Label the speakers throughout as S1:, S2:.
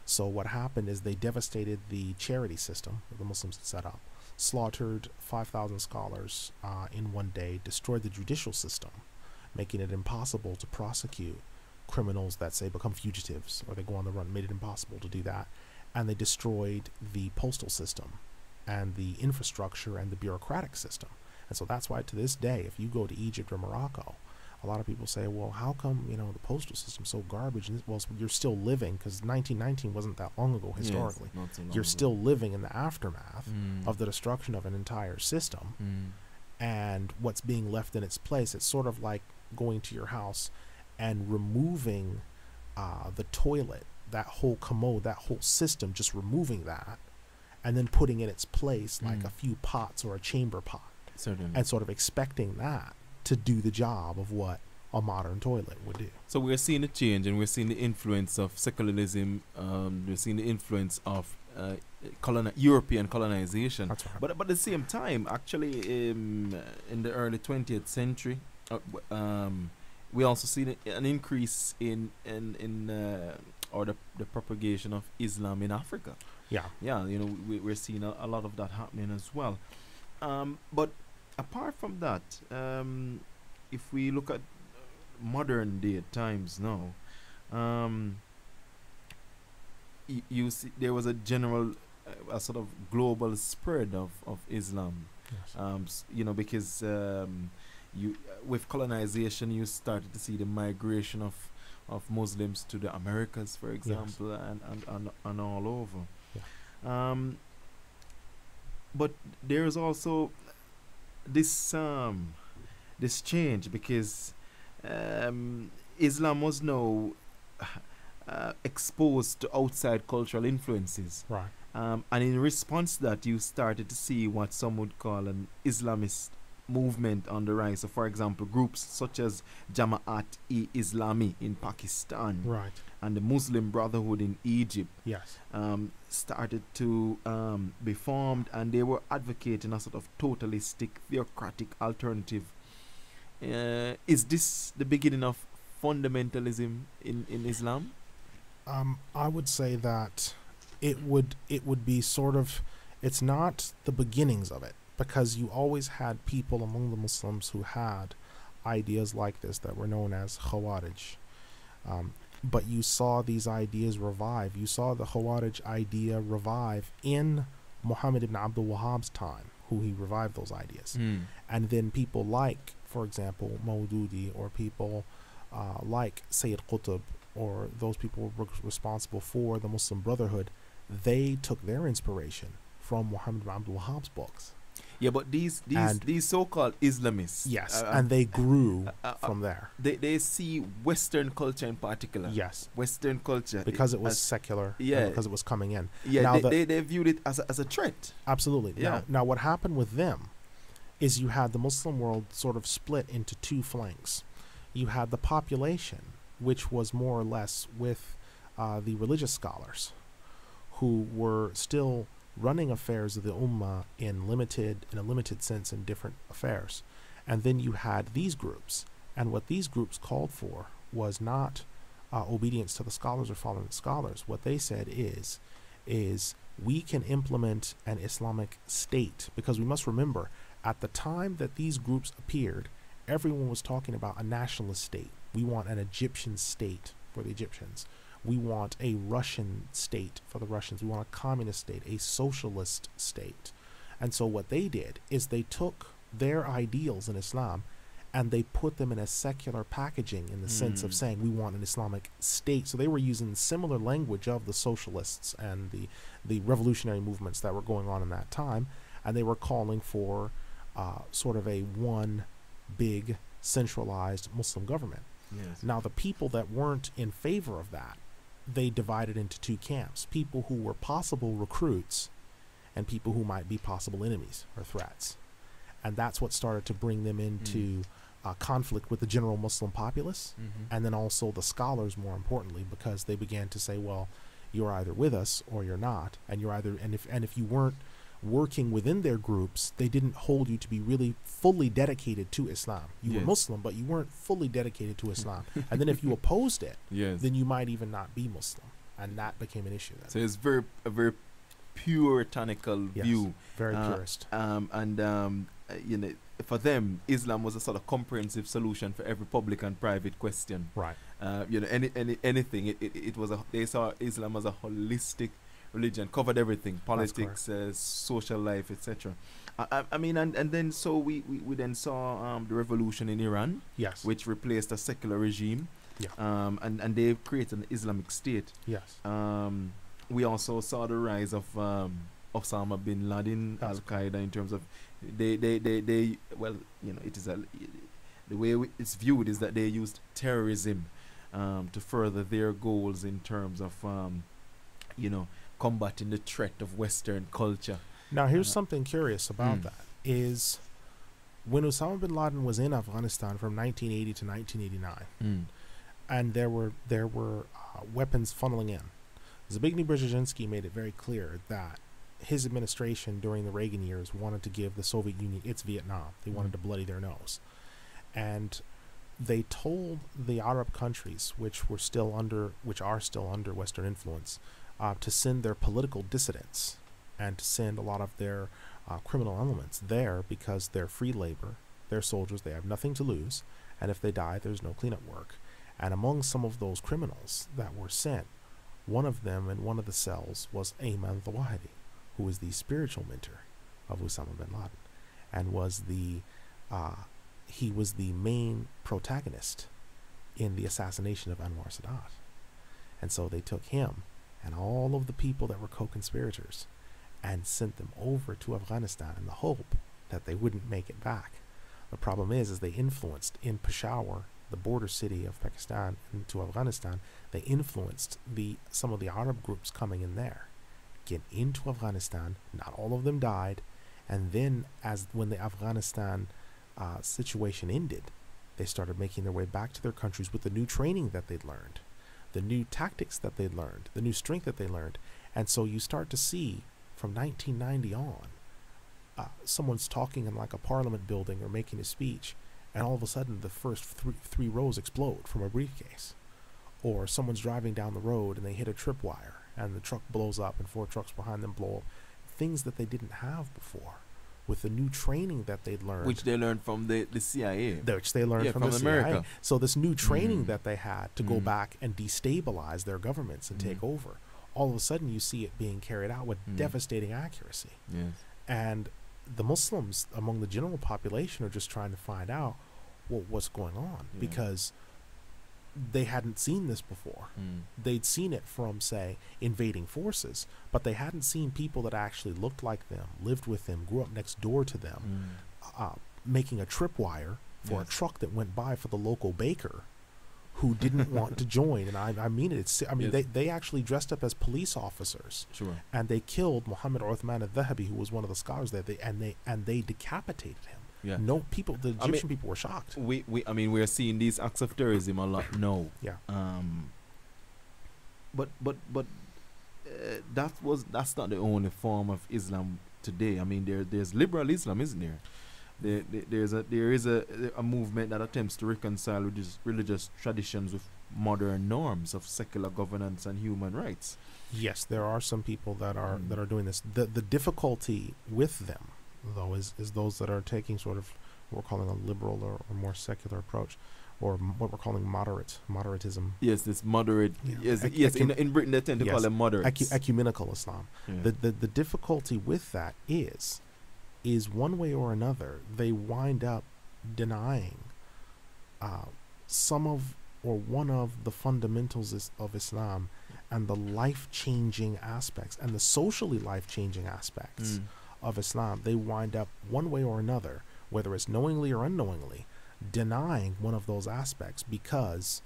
S1: So what happened is they devastated the charity system that the Muslims had set up, slaughtered 5,000 scholars in one day, destroyed the judicial system, making it impossible to prosecute criminals that, say, become fugitives or they go on the run, made it impossible to do that. And they destroyed the postal system and the infrastructure and the bureaucratic system. And so that's why to this day, if you go to Egypt or Morocco, a lot of people say, well, how come, the postal system's so garbage? And well, you're still living, because 1919 wasn't that long ago historically.
S2: Yes, not so long
S1: you're
S2: ago.
S1: still living in the aftermath of the destruction of an entire system. And what's being left in its place, it's sort of like going to your house and removing the toilet, that whole commode, that whole system, just removing that, and then putting in its place like a few pots or a chamber pot.
S2: Certainly.
S1: And sort of expecting that to do the job of what a modern toilet would do.
S2: So we're seeing the change, and we're seeing the influence of secularism. We're seeing the influence of European colonization.
S1: That's right.
S2: But at the same time, actually, in the early 20th century, we also see an increase in the propagation of Islam in Africa.
S1: Yeah.
S2: Yeah, we're seeing a lot of that happening as well. But apart from that, if we look at modern day times now, you see there was a general, a sort of global spread of Islam.
S1: Yes.
S2: Because with colonization, you started to see the migration of Muslims to the Americas, for example, and all over.
S1: Yeah.
S2: But there's also this change, because Islam was now exposed to outside cultural influences.
S1: Right.
S2: And in response to that, you started to see what some would call an Islamist movement on the rise. So, for example, groups such as Jama'at-e-Islami in Pakistan,
S1: Right.
S2: and the Muslim Brotherhood in Egypt,
S1: Yes.
S2: started to be formed, and they were advocating a sort of totalistic, theocratic alternative. Is this the beginning of fundamentalism in Islam?
S1: I would say that it would be sort of, it's not the beginnings of it, because you always had people among the Muslims who had ideas like this that were known as Khawarij. But you saw these ideas revive. You saw the Khawarij idea revive in Muhammad ibn Abdul Wahhab's time, who he revived those ideas. And then people like, for example, Maududi, or people like Sayyid Qutb, or those people responsible for the Muslim Brotherhood, they took their inspiration from Muhammad ibn Abdul Wahhab's books.
S2: Yeah, but these so-called Islamists,
S1: Yes, and they grew from there.
S2: They see Western culture in particular.
S1: Yes,
S2: Western culture,
S1: because it was secular.
S2: Yeah,
S1: because it was coming in.
S2: Yeah,
S1: now
S2: they viewed it as a threat.
S1: Absolutely.
S2: Yeah.
S1: Now what happened with them is you had the Muslim world sort of split into two flanks. You had the population, which was more or less with the religious scholars, who were still running affairs of the Ummah in a limited sense in different affairs. And then you had these groups, and what these groups called for was not obedience to the scholars or following the scholars. What they said is we can implement an Islamic state, because we must remember, at the time that these groups appeared, everyone was talking about a nationalist state. We want an Egyptian state for the Egyptians. We want a Russian state for the Russians. We want a communist state, a socialist state. And so what they did is they took their ideals in Islam and they put them in a secular packaging, in the sense of saying we want an Islamic state. So they were using similar language of the socialists and the revolutionary movements that were going on in that time. And they were calling for sort of a one big centralized Muslim government.
S2: Yes.
S1: Now, the people that weren't in favor of that, they divided into two camps: people who were possible recruits and people who might be possible enemies or threats. And that's what started to bring them into conflict with the general Muslim populace, and then also the scholars, more importantly, because they began to say, well, you're either with us or you're not, and you're either, and if you weren't working within their groups, they didn't hold you to be really fully dedicated to Islam. You were Muslim, but you weren't fully dedicated to Islam. And then if you opposed it, then you might even not be Muslim. and that became an issue then.
S2: So it's a very puritanical
S1: Yes,
S2: view.
S1: very purist.
S2: You know, for them, Islam was a sort of comprehensive solution for every public and private question.
S1: Right.
S2: You know, anything. It was they saw Islam as a holistic religion, covered everything: politics, social life, etc. I mean, and then so we then saw the revolution in Iran,
S1: Yes.
S2: which replaced a secular regime.
S1: Yeah.
S2: And they created an Islamic State.
S1: Yes.
S2: We also saw the rise of Osama bin Laden, Al
S1: That's
S2: Qaeda, in terms of they well, you know, it is the way it's viewed is that they used terrorism to further their goals in terms of you know, combating the threat of Western culture.
S1: Now, here's something curious about
S2: Mm.
S1: that is when Osama bin Laden was in Afghanistan from 1980 to 1989, and there were weapons funneling in. Zbigniew Brzezinski made it very clear that his administration during the Reagan years wanted to give the Soviet Union its Vietnam. They wanted to bloody their nose. And they told the Arab countries, which are still under Western influence, to send their political dissidents and to send a lot of their criminal elements there because they're free labor, they're soldiers, they have nothing to lose, and if they die, there's no cleanup work. And among some of those criminals that were sent, one of them in one of the cells was Ayman al-Zawahiri, who was the spiritual mentor of Osama bin Laden, and was he was the main protagonist in the assassination of Anwar Sadat. And so they took him and all of the people that were co-conspirators and sent them over to Afghanistan in the hope that they wouldn't make it back. The problem is they influenced in Peshawar, the border city of Pakistan, into Afghanistan. They influenced some of the Arab groups coming in there, get into Afghanistan. Not all of them died, and then when the Afghanistan situation ended, they started making their way back to their countries with the new training that they'd learned, the new tactics that they'd learned, the new strength that they learned. And so you start to see from 1990 on, someone's talking in like a parliament building or making a speech, and all of a sudden the first three rows explode from a briefcase. Or someone's driving down the road and they hit a tripwire and the truck blows up and 4 trucks behind them blow up. Things that they didn't have before with the new training that they'd learned.
S2: Which they learned from the CIA.
S1: Which they learned from the
S2: America.
S1: CIA. So this new training that they had to go back and destabilize their governments and take over, all of a sudden you see it being carried out with devastating accuracy.
S2: Yes.
S1: And the Muslims among the general population are just trying to find out, well, what's going on?
S2: Yeah.
S1: Because they hadn't seen this before. They'd seen it from, say, invading forces, but they hadn't seen people that actually looked like them, lived with them, grew up next door to them, making a tripwire for a truck that went by for the local baker who didn't want to join. And I mean it. They actually dressed up as police officers.
S2: Sure.
S1: And they killed Muhammad Uthman al-Dhahabi, who was one of the scholars there. They decapitated him.
S2: Yeah.
S1: No people. The Egyptian people were shocked.
S2: We're seeing these acts of terrorism a lot now.
S1: Yeah.
S2: But that's not the only form of Islam today. I mean, there's liberal Islam, isn't there? There is a movement that attempts to reconcile religious traditions with modern norms of secular governance and human rights.
S1: Yes, there are some people that are doing this. The difficulty with them, though, is those that are taking sort of what we're calling a liberal or more secular approach, or what we're calling moderatism.
S2: Yes, this moderate.
S1: Yeah.
S2: In Britain they tend to call them moderates.
S1: Ecumenical Islam.
S2: Yeah.
S1: The difficulty with that is one way or another they wind up denying some of or one of the fundamentals of Islam and the life-changing aspects and the socially life-changing aspects of Islam. They wind up one way or another, whether it's knowingly or unknowingly, denying one of those aspects because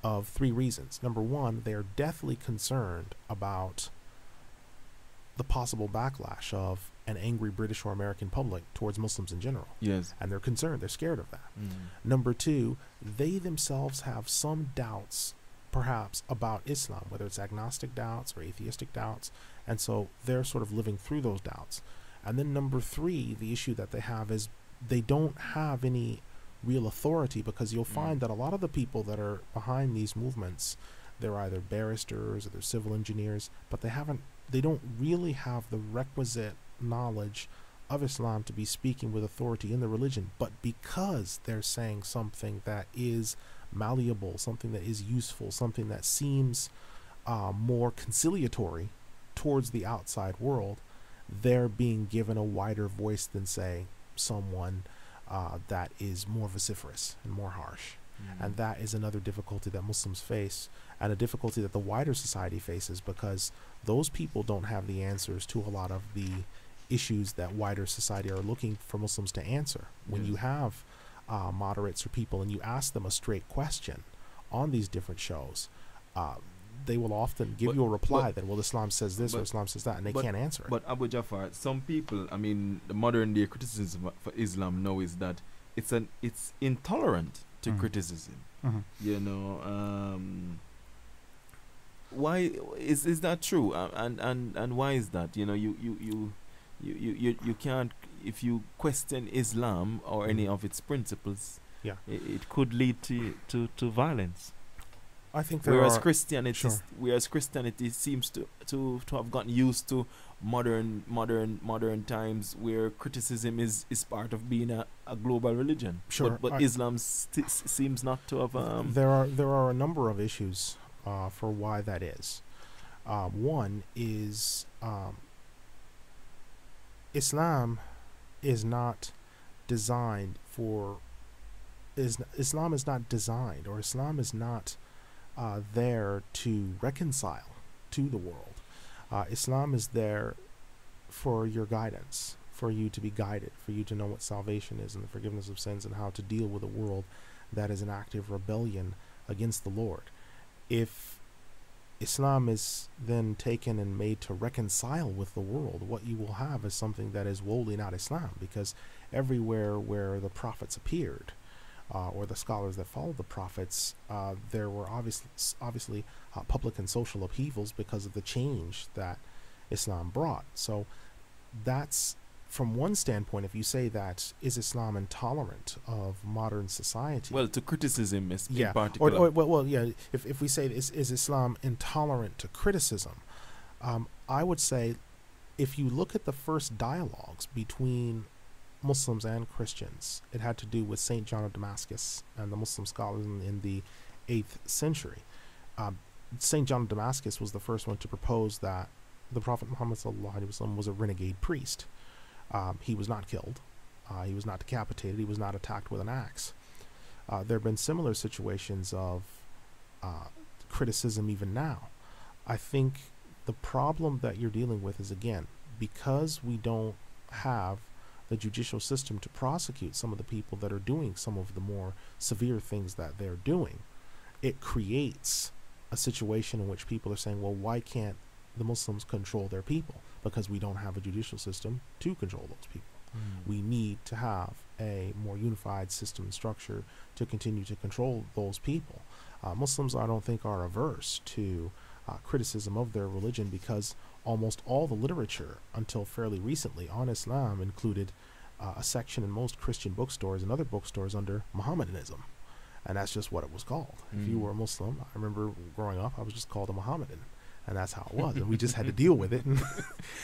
S1: of 3 reasons. Number one, they are deathly concerned about the possible backlash of an angry British or American public towards Muslims in general.
S2: Yes.
S1: And they're concerned, they're scared of that. Number two, they themselves have some doubts perhaps about Islam, whether it's agnostic doubts or atheistic doubts, and so they're sort of living through those doubts. And then number 3, the issue that they have is they don't have any real authority, because you'll find that a lot of the people that are behind these movements, They're either barristers or they're civil engineers, but they don't really have the requisite knowledge of Islam to be speaking with authority in the religion. But because they're saying something that is malleable, something that is useful, something that seems more conciliatory towards the outside world, they're being given a wider voice than, say, someone that is more vociferous and more harsh. And that is another difficulty that Muslims face, and a difficulty that the wider society faces, because those people don't have the answers to a lot of the issues that wider society are looking for Muslims to answer. When you have moderates or people and you ask them a straight question on these different shows, they will often give you a reply that, well, Islam says this or Islam says that, and they can't answer it.
S2: But Abu Ja'far, some people, I mean, the modern day criticism for Islam now is that it's intolerant to criticism. You know, why is that true? And why is that? You know, you can't, if you question Islam or any of its principles, it could lead to violence.
S1: I think
S2: whereas Christianity seems to have gotten used to modern times, where criticism is part of being a global religion. But Islam seems not to have.
S1: There are a number of issues for why that is. One is Islam is not designed for. Islam is not designed, or Islam is not there to reconcile to the world. Islam is there for your guidance, for you to be guided, for you to know what salvation is and the forgiveness of sins, and how to deal with a world that is in active rebellion against the Lord. If Islam is then taken and made to reconcile with the world, what you will have is something that is wholly not Islam, because everywhere where the prophets appeared, or the scholars that followed the prophets, there were obviously public and social upheavals because of the change that Islam brought. So that's, from one standpoint, if you say that, is Islam intolerant of modern society?
S2: Well, to criticism is in particular.
S1: If we say, is Islam intolerant to criticism? I would say, if you look at the first dialogues between Muslims and Christians, it had to do with St. John of Damascus and the Muslim scholars in the 8th century. St. John of Damascus was the first one to propose that the Prophet Muhammad ﷺ was a renegade priest. He was not killed. He was not decapitated. He was not attacked with an axe. There have been similar situations of criticism even now. I think the problem that you're dealing with is, again, because we don't have the judicial system to prosecute some of the people that are doing some of the more severe things that they're doing, it creates a situation in which people are saying, well, why can't the Muslims control their people? Because we don't have a judicial system to control those people. We need to have a more unified system and structure to continue to control those people. Muslims, I don't think, are averse to criticism of their religion, because almost all the literature until fairly recently on Islam included a section in most Christian bookstores and other bookstores under Mohammedanism, and that's just what it was called. If you were a Muslim, I remember growing up, I was just called a Mohammedan, and that's how it was, and we just had to deal with it.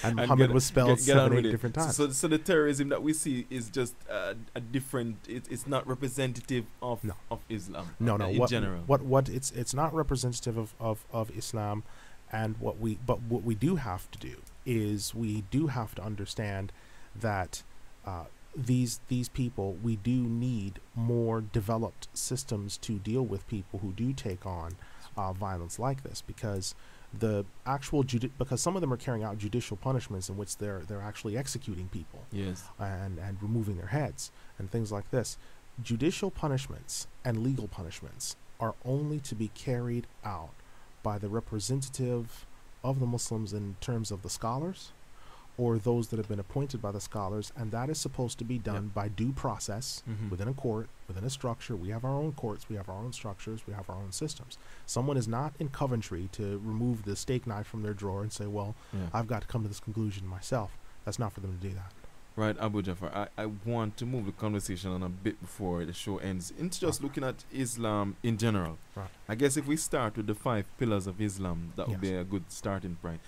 S1: And Muhammad was spelled 7-8 different times.
S2: So the terrorism that we see is just a different. It's not representative of Islam. In general.
S1: It's not representative of Islam, and what we do have to do is we do have to understand that these people, we do need more developed systems to deal with people who do take on violence like this, because the actual because some of them are carrying out judicial punishments in which they're actually executing people, and removing their heads and things like this. Judicial punishments and legal punishments are only to be carried out by the representative of the Muslims in terms of the scholars, or those that have been appointed by the scholars, and that is supposed to be done by due process within a court, within a structure. We have our own courts, we have our own structures, we have our own systems. Someone is not in Coventry to remove the steak knife from their drawer and say, well, I've got to come to this conclusion myself. That's not for them to do that.
S2: Right, Abu Ja'far. I want to move the conversation on a bit before the show ends. Into just
S1: Right.
S2: looking at Islam in general.
S1: Right.
S2: I guess if we start with the five pillars of Islam, that would
S1: Yes.
S2: be a good starting point.